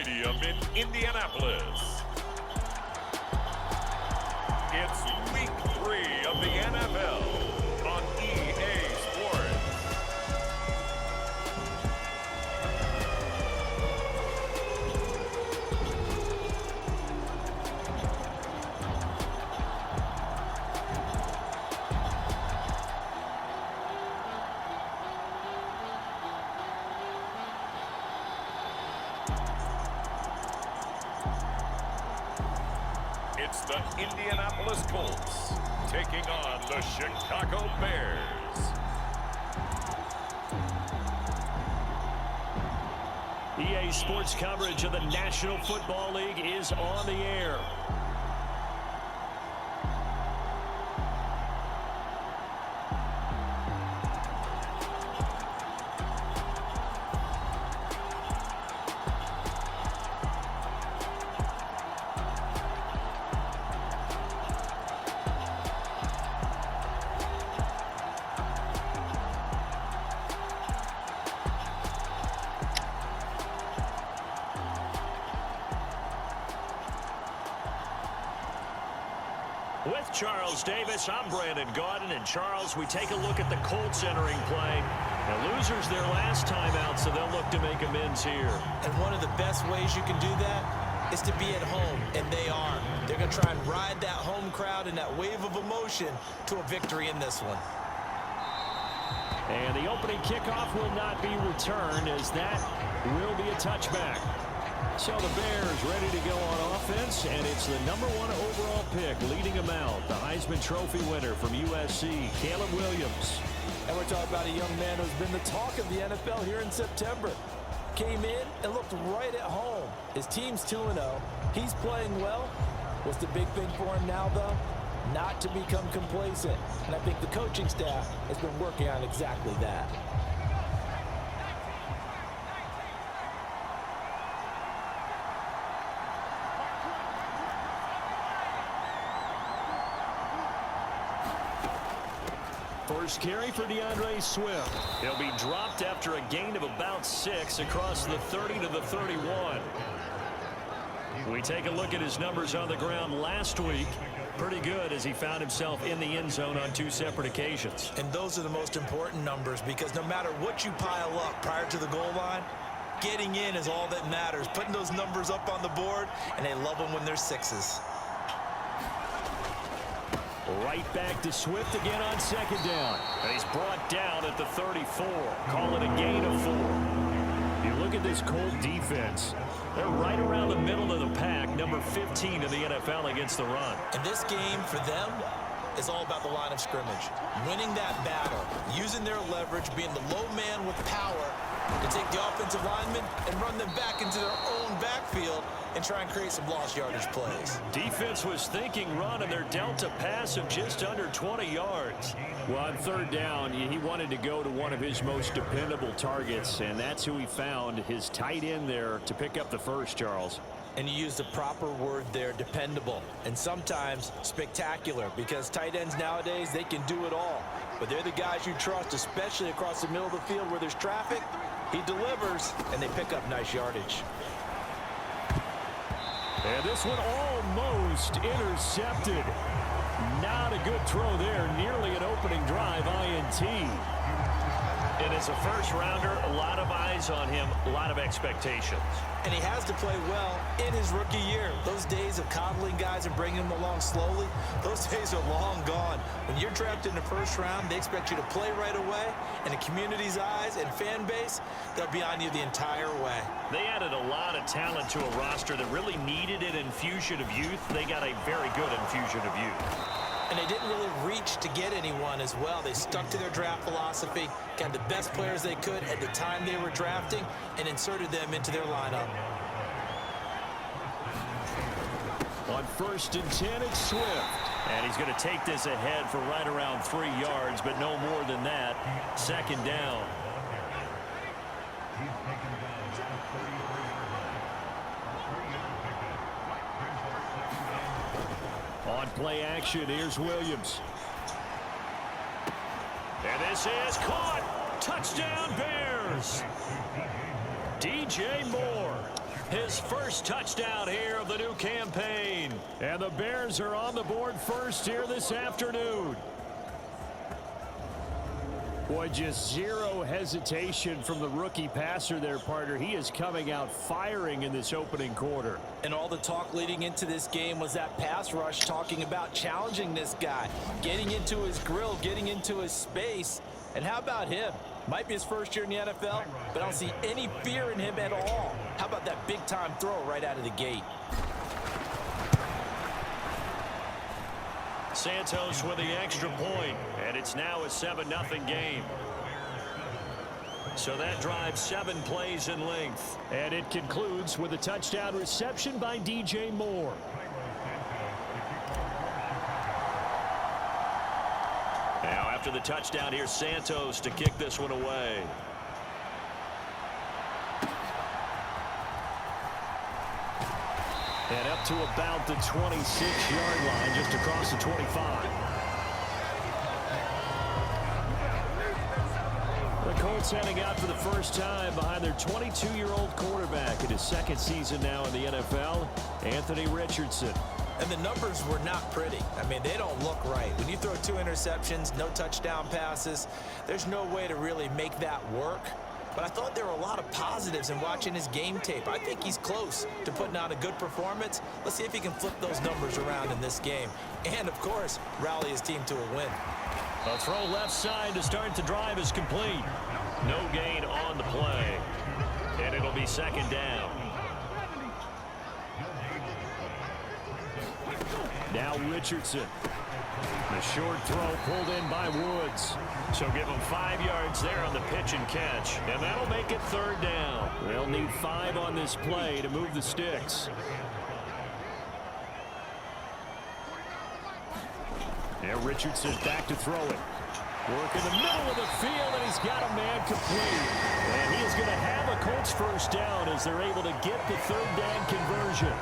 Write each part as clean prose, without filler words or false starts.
Stadium in Indianapolis. It's Week 3 of the NFL on EA Sports. It's the Indianapolis Colts taking on the Chicago Bears. EA Sports coverage of the National Football League is on the air. With Charles Davis, I'm Brandon Gaudin. And Charles, we take a look at the Colts entering play. Now, losers their last time out, so they'll look to make amends here. And one of the best ways you can do that is to be at home, and they are. They're going to try and ride that home crowd and that wave of emotion to a victory in this one. And the opening kickoff will not be returned, as that will be a touchback. So the Bears ready to go on offense, and it's the #1 overall pick leading them out, the Heisman Trophy winner from USC, Caleb Williams. And we're talking about a young man who's been the talk of the NFL here in September. Came in and looked right at home. His team's 2-0. He's playing well. What's the big thing for him now, though? Not to become complacent. And I think the coaching staff has been working on exactly that. First carry for DeAndre Swift. He'll be dropped after a gain of about 6 across the 30 to the 31. We take a look at his numbers on the ground last week. Pretty good, as he found himself in the end zone on 2 separate occasions. And those are the most important numbers, because no matter what you pile up prior to the goal line, getting in is all that matters. Putting those numbers up on the board, and they love them when they're 6s. Right back to Swift again on second down. And he's brought down at the 34. Call it a gain of 4. You look at this Colt defense. They're right around the middle of the pack, number 15 in the NFL against the run. And this game for them is all about the line of scrimmage. Winning that battle, using their leverage, being the low man with power to take the offensive linemen and run them back into their own backfield and try and create some lost yardage plays. Defense was thinking run, and they're dealt a pass of just under 20 yards. Well, on third down, he wanted to go to one of his most dependable targets, and that's who he found, his tight end there, to pick up the first, Charles. And you use the proper word there, dependable, and sometimes spectacular, because tight ends nowadays, they can do it all. But they're the guys you trust, especially across the middle of the field where there's traffic. He delivers, and they pick up nice yardage. And this one almost intercepted. Not a good throw there. Nearly an opening drive INT. And as a first-rounder, a lot of eyes on him, a lot of expectations. And he has to play well in his rookie year. Those days of coddling guys and bringing them along slowly, those days are long gone. When you're drafted in the first round, they expect you to play right away. And the community's eyes and fan base, they'll be on you the entire way. They added a lot of talent to a roster that really needed an infusion of youth. They got a very good infusion of youth. And they didn't really reach to get anyone as well. They stuck to their draft philosophy, got the best players they could at the time they were drafting, and inserted them into their lineup. On 1st and 10, it's Swift. And he's going to take this ahead for right around 3 yards, but no more than that. Second down. On play action, here's Williams. And this is caught. Touchdown, Bears. DJ Moore. His first touchdown here of the new campaign. And the Bears are on the board first here this afternoon. Boy, just zero hesitation from the rookie passer there, partner. He is coming out firing in this opening quarter. And all the talk leading into this game was that pass rush, talking about challenging this guy, getting into his grill, getting into his space. And how about him? Might be his first year in the NFL, but I don't see any fear in him at all. How about that big-time throw right out of the gate? Santos with the extra point, and it's now a 7-0 game. So that drives 7 plays in length. And it concludes with a touchdown reception by DJ Moore. Now after the touchdown, here's Santos to kick this one away. And up to about the 26-yard line, just across the 25. The Colts heading out for the first time behind their 22-year-old quarterback in his second season now in the NFL, Anthony Richardson. And the numbers were not pretty. I mean, they don't look right. When you throw 2 interceptions, no touchdown passes, there's no way to really make that work. But I thought there were a lot of positives in watching his game tape. I think he's close to putting out a good performance. Let's see if he can flip those numbers around in this game. And, of course, rally his team to a win. A throw left side to start the drive is complete. No gain on the play. And it'll be second down. Now Richardson. The short throw pulled in by Woods. So give him 5 yards there on the pitch and catch. And that'll make it third down. They'll need 5 on this play to move the sticks. Now Richardson back to throw it. Work in the middle of the field, and he's got a man complete. And he is going to have a Colts first down as they're able to get the third down conversion.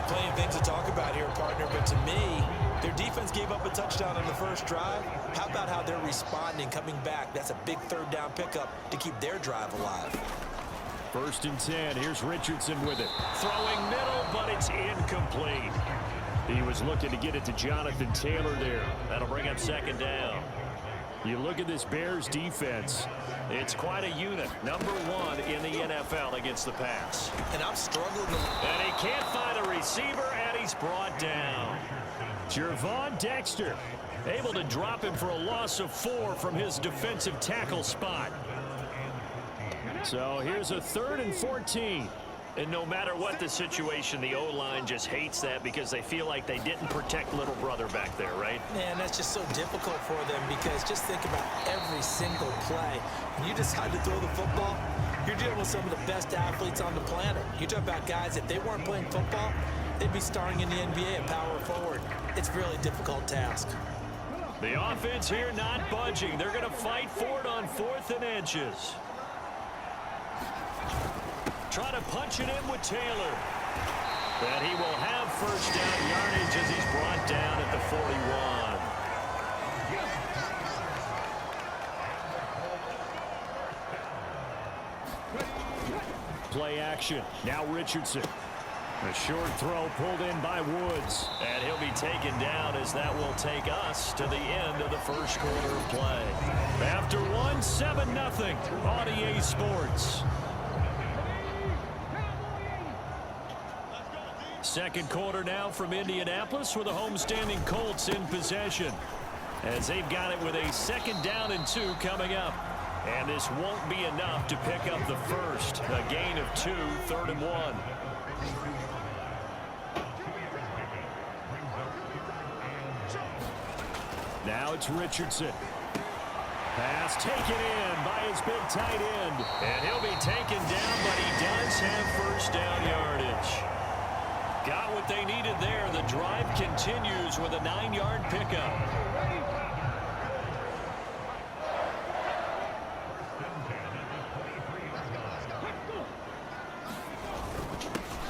Plenty of things to talk about here, partner, but to me, their defense gave up a touchdown on the first drive. How about how they're responding, coming back? That's a big third down pickup to keep their drive alive. 1st and 10. Here's Richardson with it. Throwing middle, but it's incomplete. He was looking to get it to Jonathan Taylor there. That'll bring up second down. You look at this Bears defense. It's quite a unit. Number 1 in the NFL against the pass. And I'm struggling. And he can't find a receiver, and he's brought down. Jervon Dexter able to drop him for a loss of 4 from his defensive tackle spot. So here's a 3rd and 14. And no matter what the situation, the O-line just hates that because they feel like they didn't protect little brother back there, right? Man, that's just so difficult for them because just think about every single play. When you decide to throw the football, you're dealing with some of the best athletes on the planet. You talk about guys, if they weren't playing football, they'd be starring in the NBA at power forward. It's a really difficult task. The offense here not budging. They're going to fight for it on 4th and inches. Try to punch it in with Taylor. But he will have first down yardage as he's brought down at the 41. Play action. Now Richardson. A short throw pulled in by Woods. And he'll be taken down as that will take us to the end of the first quarter of play. After 7-0 on EA Sports. Second quarter now from Indianapolis with the homestanding Colts in possession. As they've got it with a 2nd down and 2 coming up. And this won't be enough to pick up the first. A gain of 2, 3rd and 1. Now it's Richardson. Pass taken in by his big tight end. And he'll be taken down, but he does have first down yardage. Got what they needed there. The drive continues with a 9-yard pickup.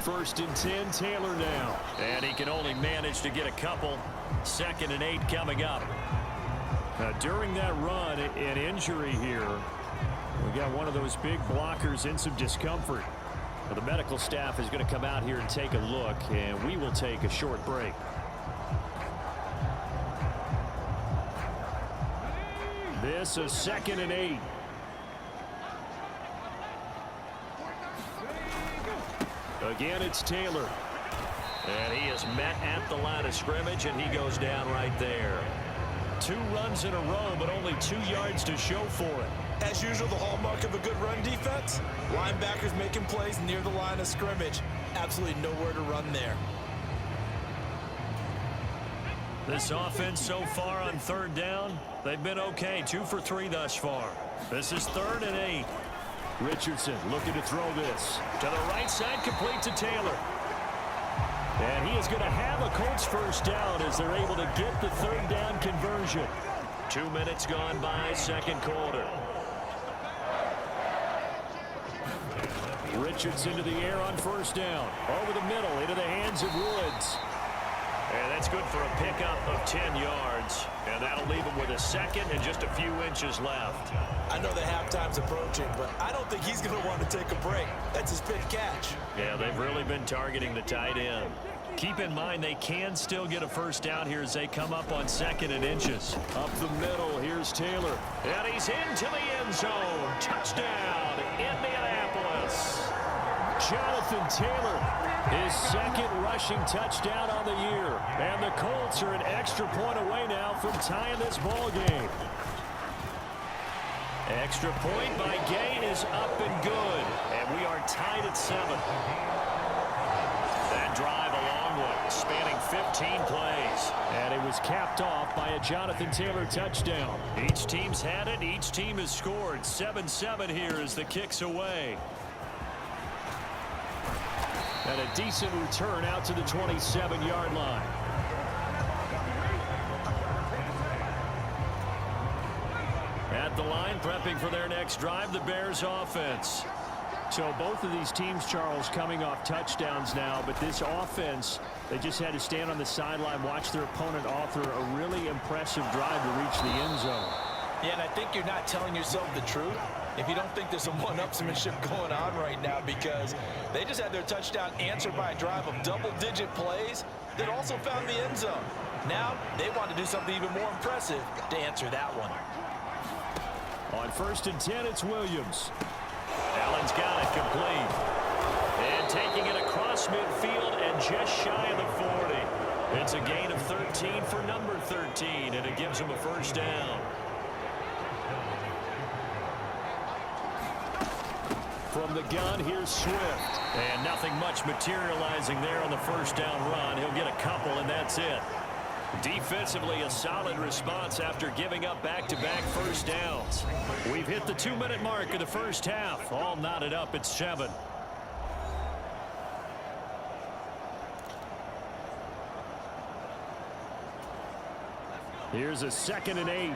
First and 10, Taylor now. And he can only manage to get a couple. 2nd and 8 coming up. During that run, an injury here. We got one of those big blockers in some discomfort. Well, the medical staff is going to come out here and take a look, and we will take a short break. This is 2nd and 8. Again, it's Taylor. And he is met at the line of scrimmage, and he goes down right there. 2 runs in a row, but only 2 yards to show for it. As usual, the hallmark of a good run defense, linebackers making plays near the line of scrimmage. Absolutely nowhere to run there. This offense so far on 3rd down, they've been okay. 2 for 3 thus far. This is 3rd and 8. Richardson looking to throw this. To the right side, complete to Taylor. And he is going to have a Colts first down as they're able to get the 3rd down conversion. 2 minutes gone by, 2nd quarter. Richardson to the air on 1st down. Over the middle, into the hands of Woods. And that's good for a pickup of 10 yards. And that'll leave him with a 2nd and just a few inches left. I know the halftime's approaching, but I don't think he's going to want to take a break. That's his 5th catch. Yeah, they've really been targeting the tight end. Keep in mind they can still get a first down here as they come up on 2nd and inches. Up the middle, here's Taylor. And he's into the end zone. Touchdown, Indianapolis. Jonathan Taylor, his 2nd rushing touchdown on the year. And the Colts are an extra point away now from tying this ball game. Extra point by Gain is up and good. And we are tied at 7. That drive a long one, spanning 15 plays. And it was capped off by a Jonathan Taylor touchdown. Each team's had it. Each team has scored. 7-7 here as the kick's away. And a decent return out to the 27-yard line. At the line, prepping for their next drive, the Bears offense. So both of these teams, Charles, coming off touchdowns now, but this offense, they just had to stand on the sideline, watch their opponent author a really impressive drive to reach the end zone. Yeah, and I think you're not telling yourself the truth if you don't think there's some one-upsmanship going on right now, because they just had their touchdown answered by a drive of double-digit plays that also found the end zone. Now they want to do something even more impressive to answer that one. On 1st and 10, it's Williams. Allen's got it complete. And taking it across midfield and just shy of the 40. It's a gain of 13 for number 13, and it gives him a first down. From the gun, here's Swift. And nothing much materializing there on the first down run. He'll get a couple, and that's it. Defensively, a solid response after giving up back-to-back first downs. We've hit the 2-minute mark of the first half. All knotted up at 7. Here's a 2nd and 8.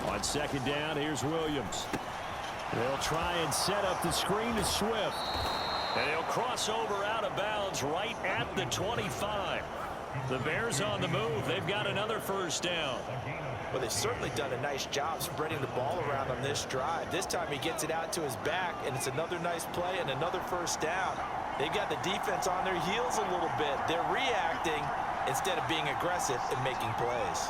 On 2nd down, here's Williams. They'll try and set up the screen to Swift. And he'll cross over out of bounds right at the 25. The Bears on the move. They've got another first down. Well, they've certainly done a nice job spreading the ball around on this drive. This time he gets it out to his back, and it's another nice play and another first down. They've got the defense on their heels a little bit. They're reacting instead of being aggressive and making plays.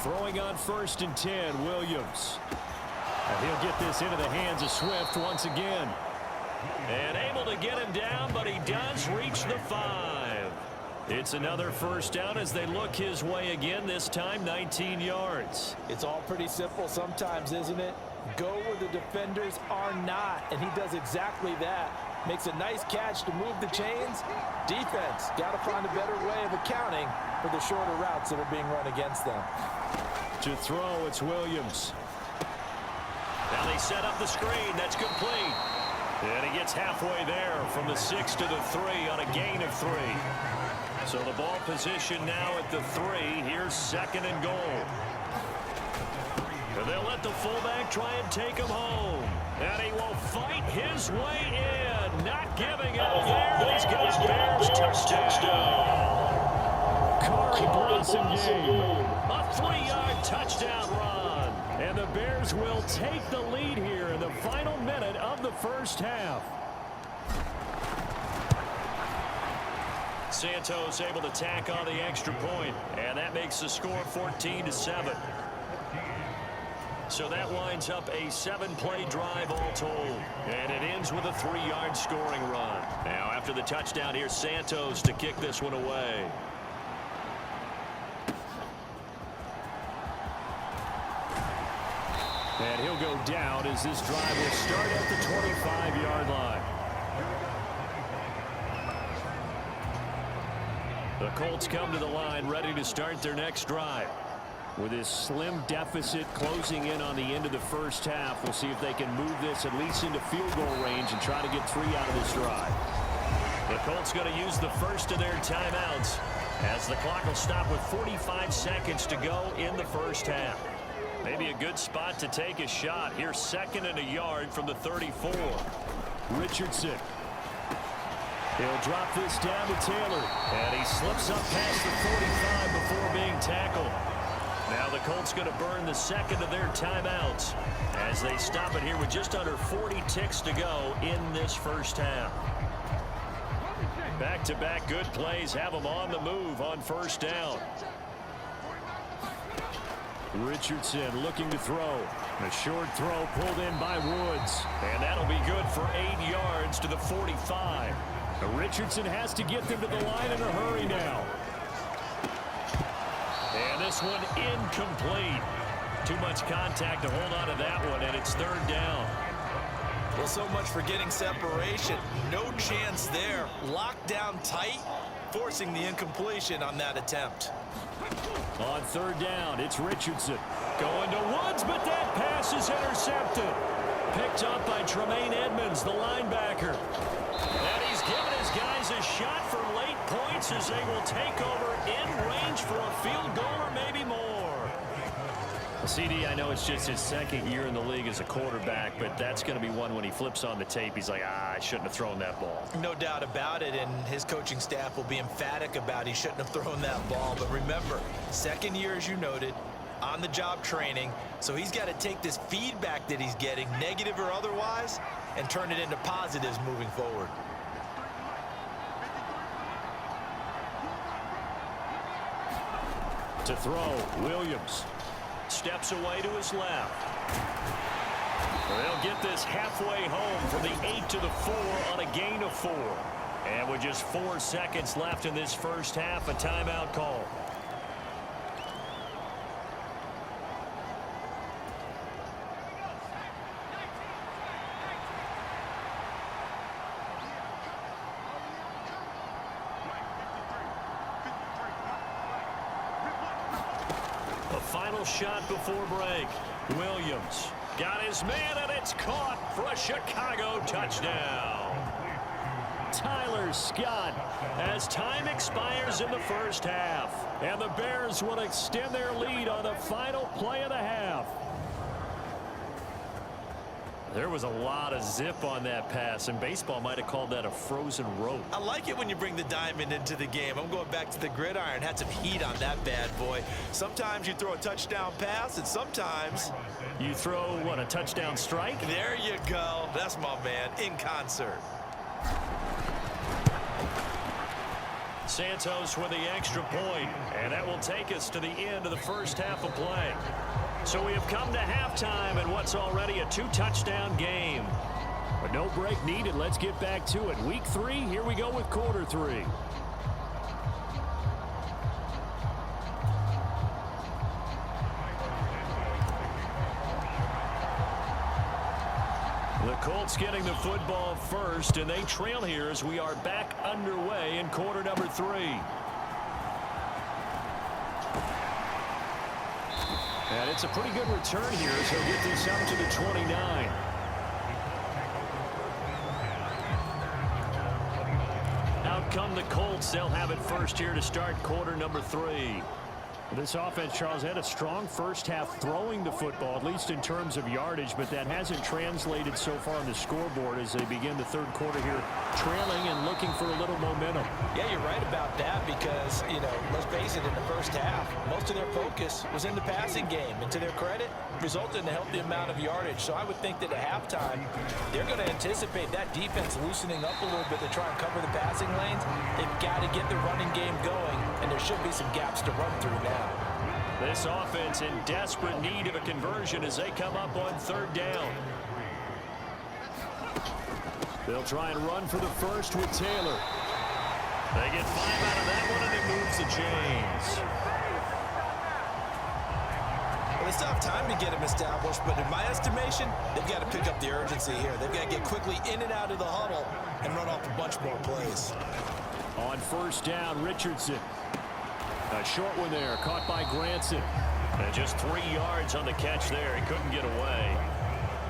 Throwing on 1st and 10, Williams. And he'll get this into the hands of Swift once again. And able to get him down, but he does reach the 5. It's another first down as they look his way again, this time 19 yards. It's all pretty simple sometimes, isn't it? Go where the defenders are not, and he does exactly that. Makes a nice catch to move the chains. Defense, got to find a better way of accounting for the shorter routes that are being run against them. To throw, it's Williams. Now they set up the screen. That's complete. And he gets halfway there from the 6 to the 3 on a gain of 3. So the ball position now at the 3. Here's 2nd and goal. And they'll let the fullback try and take him home. And he will fight his way in. Not giving it there. He's got a Bears touchdown. Corey Bronson game. A 3-yard touchdown run. And the Bears will take the lead here in the final minute of the first half. Santos able to tack on the extra point, and that makes the score 14-7. So that winds up a 7-play drive all told, and it ends with a 3-yard scoring run. Now after the touchdown, here's Santos to kick this one away. And he'll go down as this drive will start at the 25-yard line. The Colts come to the line ready to start their next drive. With this slim deficit closing in on the end of the first half, we'll see if they can move this at least into field goal range and try to get 3 out of this drive. The Colts going to use the first of their timeouts as the clock will stop with 45 seconds to go in the first half. Maybe a good spot to take a shot. Here's 2nd and a yard from the 34. Richardson. He'll drop this down to Taylor. And he slips up past the 45 before being tackled. Now the Colts going to burn the 2nd of their timeouts as they stop it here with just under 40 ticks to go in this first half. Back-to-back good plays have them on the move on first down. Richardson looking to throw. A short throw pulled in by Woods. And that'll be good for 8 yards to the 45. Richardson has to get them to the line in a hurry now. And this one incomplete. Too much contact to hold on to that one, and it's 3rd down. Well, so much for getting separation. No chance there. Locked down tight, forcing the incompletion on that attempt. On 3rd down, it's Richardson. Going to Woods, but that pass is intercepted. Picked up by Tremaine Edmonds, the linebacker. And he's given his guys a shot for late points as they will take over in range for a field goal or maybe more. CD, I know it's just his 2nd year in the league as a quarterback, but that's going to be one when he flips on the tape. He's like, I shouldn't have thrown that ball. No doubt about it, and his coaching staff will be emphatic about he shouldn't have thrown that ball. But remember, 2nd year, as you noted, on-the-job training, so he's got to take this feedback that he's getting, negative or otherwise, and turn it into positives moving forward. To throw, Williams. Steps away to his left. They'll get this halfway home from the 8 to the 4 on a gain of 4. And with just 4 seconds left in this first half, a timeout call. Final shot before break. Williams got his man, and it's caught for a Chicago touchdown. Tyler Scott as time expires in the first half. And the Bears will extend their lead on the final play of the half. There was a lot of zip on that pass, and baseball might have called that a frozen rope. I like it when you bring the diamond into the game. I'm going back to the gridiron. Had some heat on that bad boy. Sometimes you throw a touchdown pass, and sometimes you throw, what, a touchdown strike? There you go. That's my man, in concert. Santos with the extra point, and that will take us to the end of the first half of play. So we have come to halftime in what's already a 2-touchdown game. But no break needed. Let's get back to it. Week 3, here we go with quarter 3. The Colts getting the football first, and they trail here as we are back underway in quarter number 3. And it's a pretty good return here, so he'll get this up to the 29. Out come the Colts. They'll have it first here to start quarter number 3. This offense, Charles, had a strong first half throwing the football, at least in terms of yardage, but that hasn't translated so far on the scoreboard as they begin the third quarter here, trailing and looking for a little momentum. Yeah, you're right about that because, let's face it, in the first half, most of their focus was in the passing game. And to their credit, resulted in a healthy amount of yardage. So I would think that at halftime, they're going to anticipate that defense loosening up a little bit to try and cover the passing lanes. They've got to get the running game going, and there should be some gaps to run through now. This offense in desperate need of a conversion as they come up on third down. They'll try and run for the first with Taylor. They get 5 out of that one, and it moves the chains. Well, they still have time to get him established, but in my estimation, they've got to pick up the urgency here. They've got to get quickly in and out of the huddle and run off a bunch more plays. On first down, Richardson. A short one there, caught by Granson. And just 3 yards on the catch there. He couldn't get away.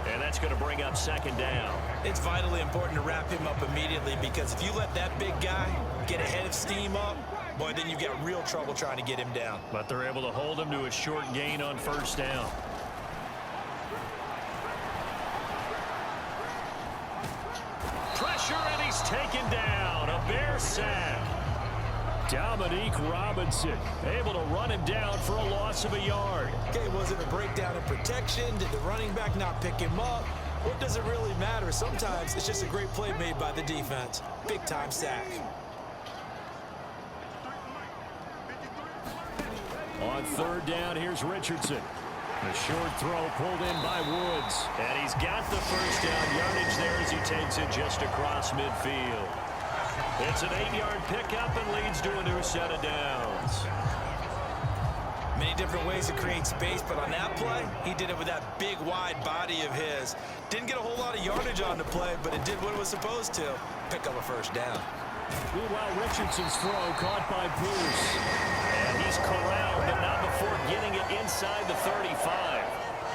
And that's going to bring up second down. It's vitally important to wrap him up immediately because if you let that big guy get ahead of steam up, boy, then you've got real trouble trying to get him down. But they're able to hold him to a short gain on first down. Pressure, and he's taken down. A Bear sack. Dominique Robinson able to run him down for a loss of a yard. Okay, was it a breakdown in protection? Did the running back not pick him up? What does it really matter? Sometimes it's just a great play made by the defense. Big-time sack. On third down, here's Richardson. The short throw pulled in by Woods. And he's got the first down yardage there as he takes it just across midfield. It's an 8-yard pickup and leads to a new set of downs. Many different ways to create space, but on that play, he did it with that big, wide body of his. Didn't get a whole lot of yardage on the play, but it did what it was supposed to. Pick up a first down. Meanwhile, Richardson's throw caught by Pierce. And he's corralled, but not before getting it inside the 35.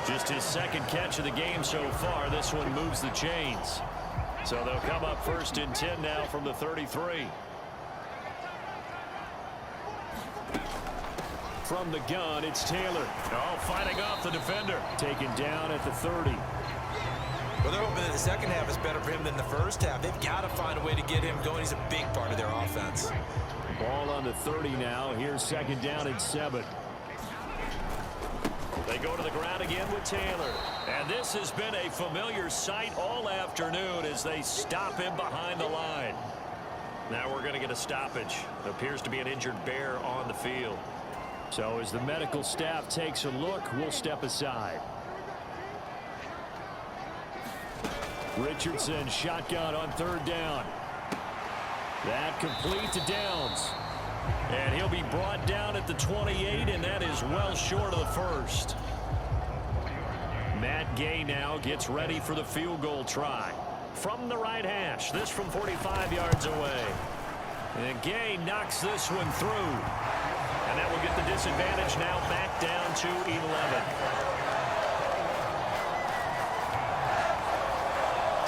Just his second catch of the game so far. This one moves the chains. So they'll come up first and 10 now from the 33. From the gun, it's Taylor. Oh, fighting off the defender. Taken down at the 30. Well, they're hoping that the second half is better for him than the first half. They've got to find a way to get him going. He's a big part of their offense. Ball on the 30 now. Here's second down and 7. They go to the ground again with Taylor. And this has been a familiar sight all afternoon as they stop him behind the line. Now we're going to get a stoppage. Appears to be an injured Bear on the field. So as the medical staff takes a look, we'll step aside. Richardson shotgun on third down. That complete to Downs. And he'll be brought down at the 28, and that is well short of the first. Matt Gay now gets ready for the field goal try. From the right hash, this from 45 yards away. And Gay knocks this one through. And that will get the disadvantage now back down to 11.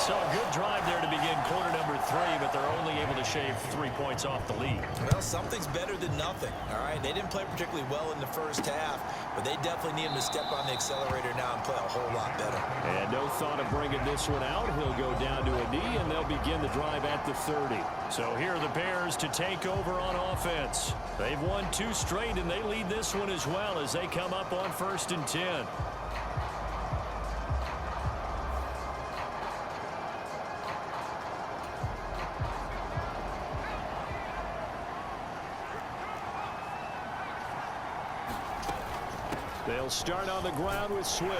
So a good drive there to begin quarter number 3, but they're only able to shave 3 points off the lead. Well, something's better than nothing, all right? They didn't play particularly well in the first half, but they definitely need him to step on the accelerator now and play a whole lot better. And no thought of bringing this one out. He'll go down to a knee, and they'll begin the drive at the 30. So here are the Bears to take over on offense. They've won 2 straight, and they lead this one as well as they come up on first and 10. They'll start on the ground with Swift.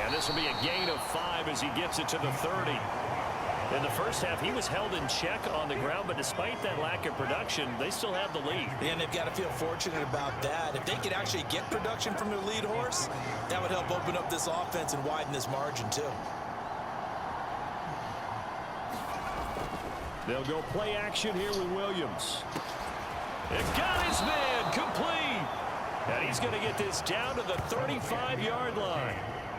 And this will be a gain of 5 as he gets it to the 30. In the first half, he was held in check on the ground, but despite that lack of production, they still have the lead. And they've got to feel fortunate about that. If they could actually get production from their lead horse, that would help open up this offense and widen this margin, too. They'll go play action here with Williams. And got his man complete. And he's going to get this down to the 35-yard line.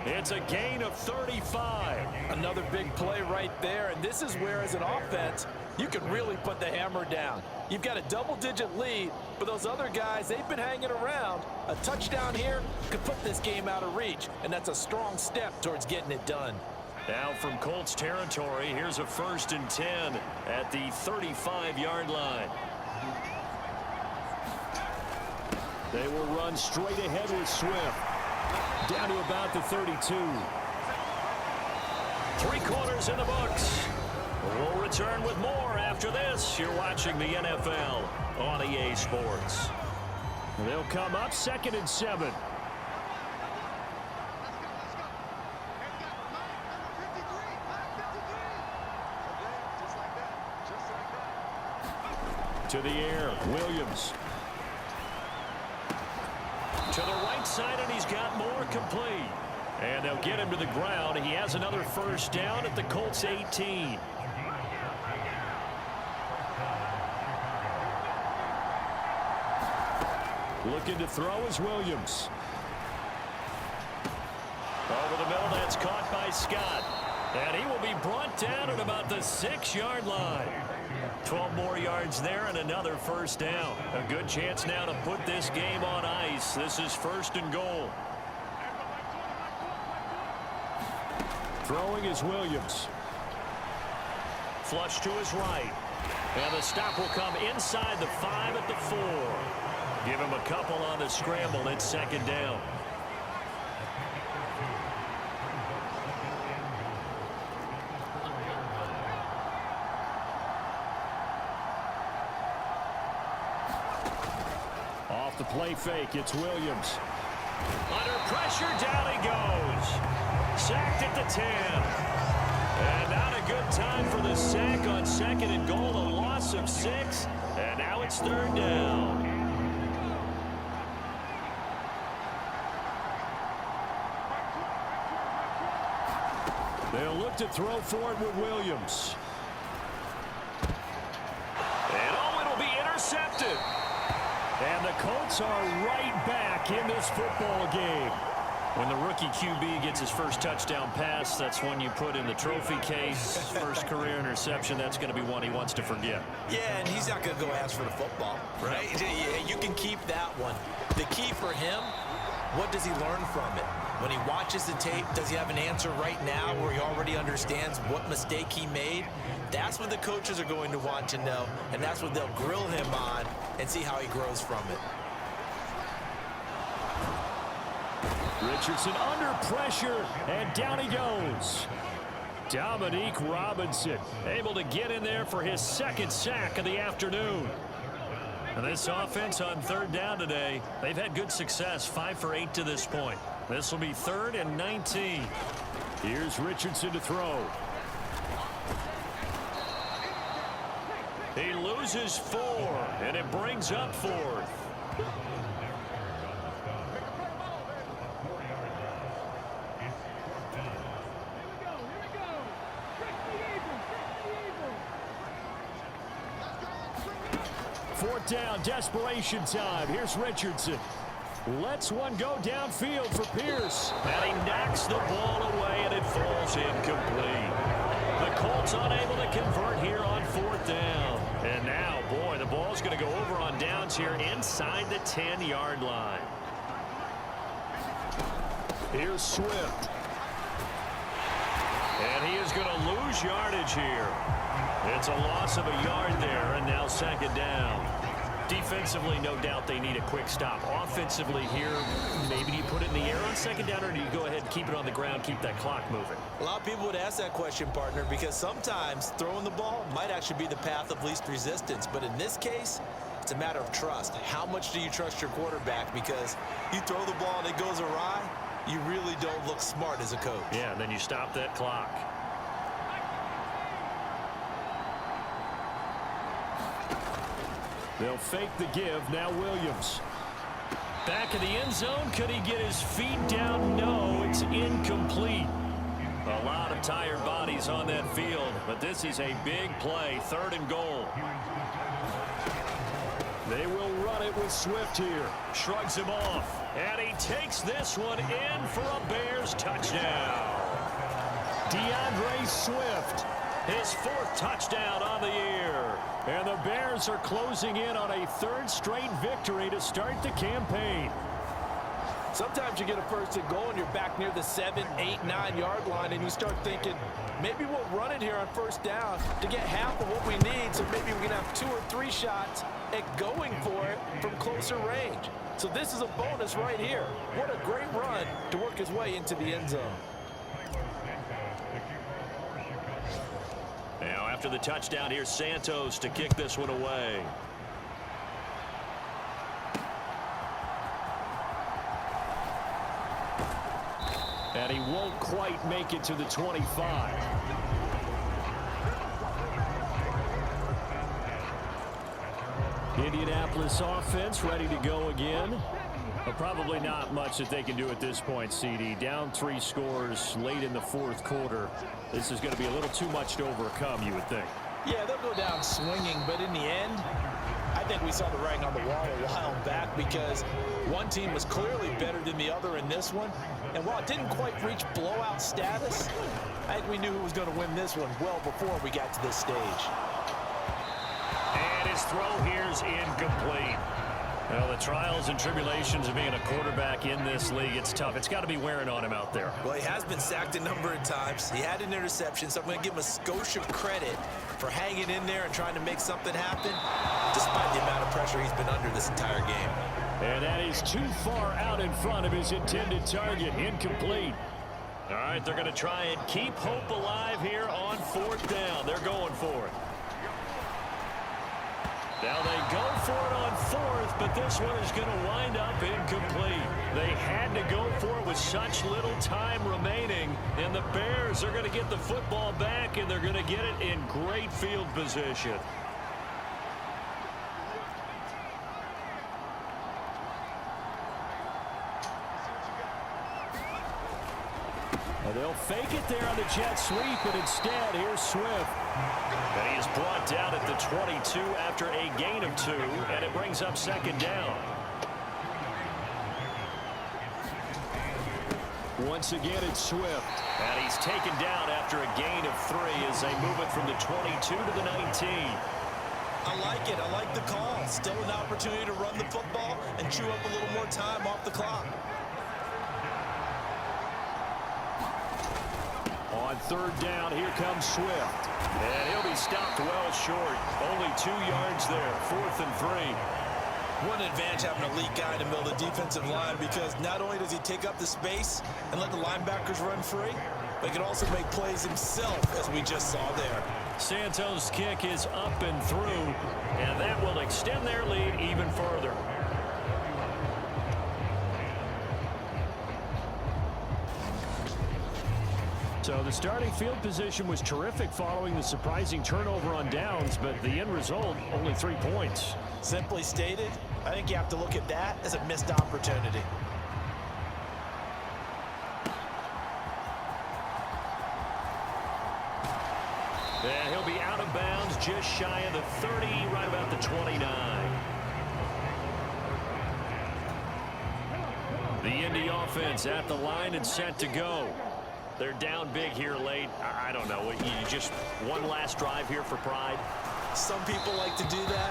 It's a gain of 35. Another big play right there, and this is where, as an offense, you can really put the hammer down. You've got a double-digit lead, but those other guys, they've been hanging around. A touchdown here could put this game out of reach, and that's a strong step towards getting it done. Now from Colts territory, here's a 1st and 10 at the 35-yard line. They will run straight ahead with Swift. Down to about the 32. 3 quarters in the books. We'll return with more after this. You're watching the NFL on EA Sports. They'll come up 2nd and 7. To the air, Williams. To the right side, and he's got more complete. And they'll get him to the ground. He has another 1st down at the Colts 18. Looking to throw is Williams. Over the middle, that's caught by Scott. And he will be brought down at about the 6-yard line. 12 more yards there and another 1st down. A good chance now to put this game on ice. This is 1st and goal. Throwing is Williams. Flush to his right. And the stop will come inside the 5 at the 4. Give him a couple on the scramble. It's 2nd down. Off the play fake, it's Williams. Under pressure, down he goes. Sacked at the 10. And not a good time for the sack on 2nd and goal. A loss of 6. And now it's 3rd down. They'll look to throw forward with Williams. And it'll be intercepted. And the Colts are right back in this football game. When the rookie QB gets his first touchdown pass, that's one you put in the trophy case. First career interception, that's going to be one he wants to forget. Yeah, and he's not going to go ask for the football, right? Yeah, you can keep that one. The key for him, what does he learn from it? When he watches the tape, does he have an answer right now where he already understands what mistake he made? That's what the coaches are going to want to know, and that's what they'll grill him on and see how he grows from it. Richardson under pressure, and down he goes. Dominique Robinson able to get in there for his 2nd sack of the afternoon. And this offense on 3rd down today, they've had good success, 5 for 8 to this point. This will be 3rd and 19. Here's Richardson to throw. He loses 4, and it brings up 4th. Fourth down, desperation time. Here's Richardson. Lets one go downfield for Pierce. And he knocks the ball away, and it falls incomplete. The Colts unable to convert here on 4th down. And now, boy, the ball's going to go over on downs here inside the 10-yard line. Here's Swift. And he is going to lose yardage here. It's a loss of a yard there, and now 2nd down. Defensively, no doubt they need a quick stop. Offensively here, maybe do you put it in the air on 2nd down, or do you go ahead and keep it on the ground, keep that clock moving? A lot of people would ask that question, partner, because sometimes throwing the ball might actually be the path of least resistance. But in this case, it's a matter of trust. How much do you trust your quarterback? Because you throw the ball and it goes awry, you really don't look smart as a coach. Yeah, and then you stop that clock. They'll fake the give. Now Williams. Back in the end zone. Could he get his feet down? No, it's incomplete. A lot of tired bodies on that field, but this is a big play. 3rd and goal. They will run it with Swift here. Shrugs him off, and he takes this one in for a Bears touchdown. DeAndre Swift His 4th touchdown on the year. And the Bears are closing in on a 3rd straight victory to start the campaign. Sometimes you get a 1st and goal and you're back near the 7, 8, 9-yard line and you start thinking, maybe we'll run it here on 1st down to get half of what we need, so maybe we can have 2 or 3 shots at going for it from closer range. So this is a bonus right here. What a great run to work his way into the end zone. Now after the touchdown, here's Santos to kick this one away. And he won't quite make it to the 25. Indianapolis offense ready to go again. But probably not much that they can do at this point, CD. Down 3 scores late in the 4th quarter. This is going to be a little too much to overcome, you would think. Yeah, they'll go down swinging, but in the end, I think we saw the writing on the wall a while back because one team was clearly better than the other in this one. And while it didn't quite reach blowout status, I think we knew who was going to win this one well before we got to this stage. And his throw here's incomplete. Well, the trials and tribulations of being a quarterback in this league, it's tough. It's got to be wearing on him out there. Well, he has been sacked a number of times. He had an interception, so I'm going to give him a skosh of credit for hanging in there and trying to make something happen, despite the amount of pressure he's been under this entire game. And that is too far out in front of his intended target. Incomplete. All right, they're going to try and keep hope alive here on 4th down. They're going for it. Now they go for it on 4th, but this one is going to wind up incomplete. They had to go for it with such little time remaining, and the Bears are going to get the football back, and they're going to get it in great field position. Well, they'll fake it there on the jet sweep, but instead, here's Swift. And he is brought down at the 22 after a gain of 2, and it brings up 2nd down. Once again, it's Swift. And he's taken down after a gain of 3 as they move it from the 22 to the 19. I like it. I like the call. Still an opportunity to run the football and chew up a little more time off the clock. On 3rd down, here comes Swift. And he'll be stopped well short. Only 2 yards there. 4th and 3. What an advantage having an elite guy in the middle of the defensive line, because not only does he take up the space and let the linebackers run free, but he can also make plays himself, as we just saw there. Santos' kick is up and through, and that will extend their lead even further. So the starting field position was terrific following the surprising turnover on downs, but the end result, only 3 points. Simply stated, I think you have to look at that as a missed opportunity. And he'll be out of bounds just shy of the 30, right about the 29. The Indy offense at the line and set to go. They're down big here late. I don't know. You just one last drive here for pride. Some people like to do that.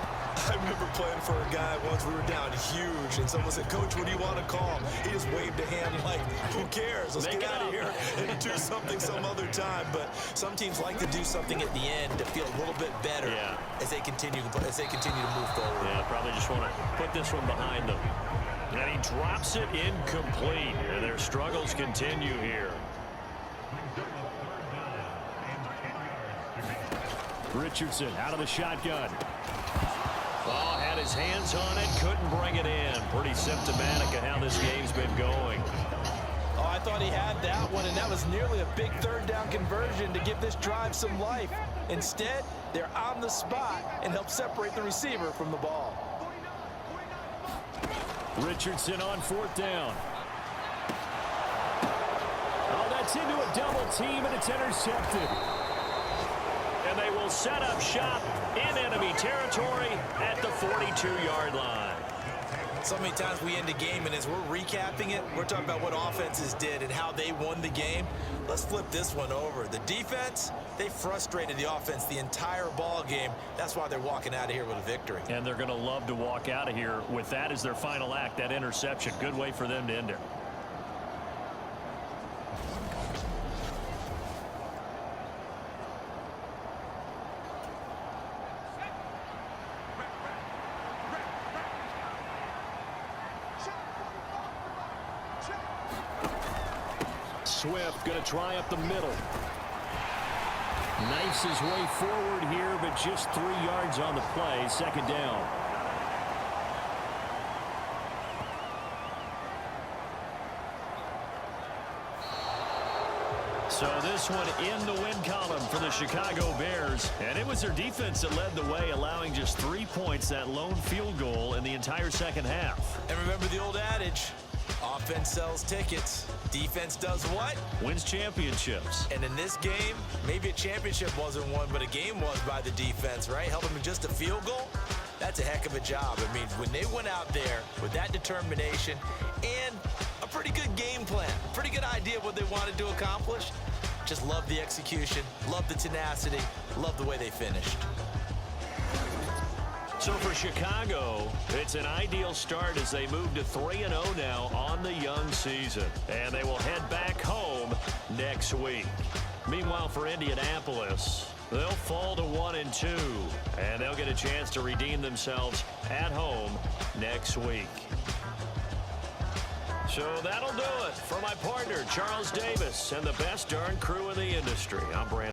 I remember playing for a guy once. We were down huge, and someone said, "Coach, what do you want to call?" He just waved a hand like, "Who cares? Let's get out of here and do something some other time." But some teams like to do something at the end to feel a little bit better as they continue to move forward. Yeah, probably just want to put this one behind them. And he drops it incomplete. And their struggles continue here. Richardson out of the shotgun. Oh, had his hands on it, couldn't bring it in. Pretty symptomatic of how this game's been going. Oh, I thought he had that one, and that was nearly a big 3rd down conversion to give this drive some life. Instead, they're on the spot and help separate the receiver from the ball. Richardson on 4th down. Oh, that's into a double team, and it's intercepted. And they will set up shop in enemy territory at the 42-yard line. So many times we end a game, and as we're recapping it, we're talking about what offenses did and how they won the game. Let's flip this one over. The defense, they frustrated the offense the entire ball game. That's why they're walking out of here with a victory. And they're going to love to walk out of here with that as their final act, that interception. Good way for them to end it. Swift going to try up the middle. Knifes his way forward here, but just 3 yards on the play. Second down. So this one in the win column for the Chicago Bears. And it was their defense that led the way, allowing just 3 points, that lone field goal in the entire second half. And remember the old adage, offense sells tickets. Defense does what? Wins championships. And in this game, maybe a championship wasn't won, but a game was by the defense, right? Helping with just a field goal. That's a heck of a job. I mean, when they went out there with that determination and a pretty good game plan, pretty good idea of what they wanted to accomplish, just love the execution, love the tenacity, love the way they finished. So for Chicago, it's an ideal start as they move to 3-0 now on the young season. And they will head back home next week. Meanwhile, for Indianapolis, they'll fall to 1-2. And they'll get a chance to redeem themselves at home next week. So that'll do it for my partner, Charles Davis, and the best darn crew in the industry. I'm Brandon.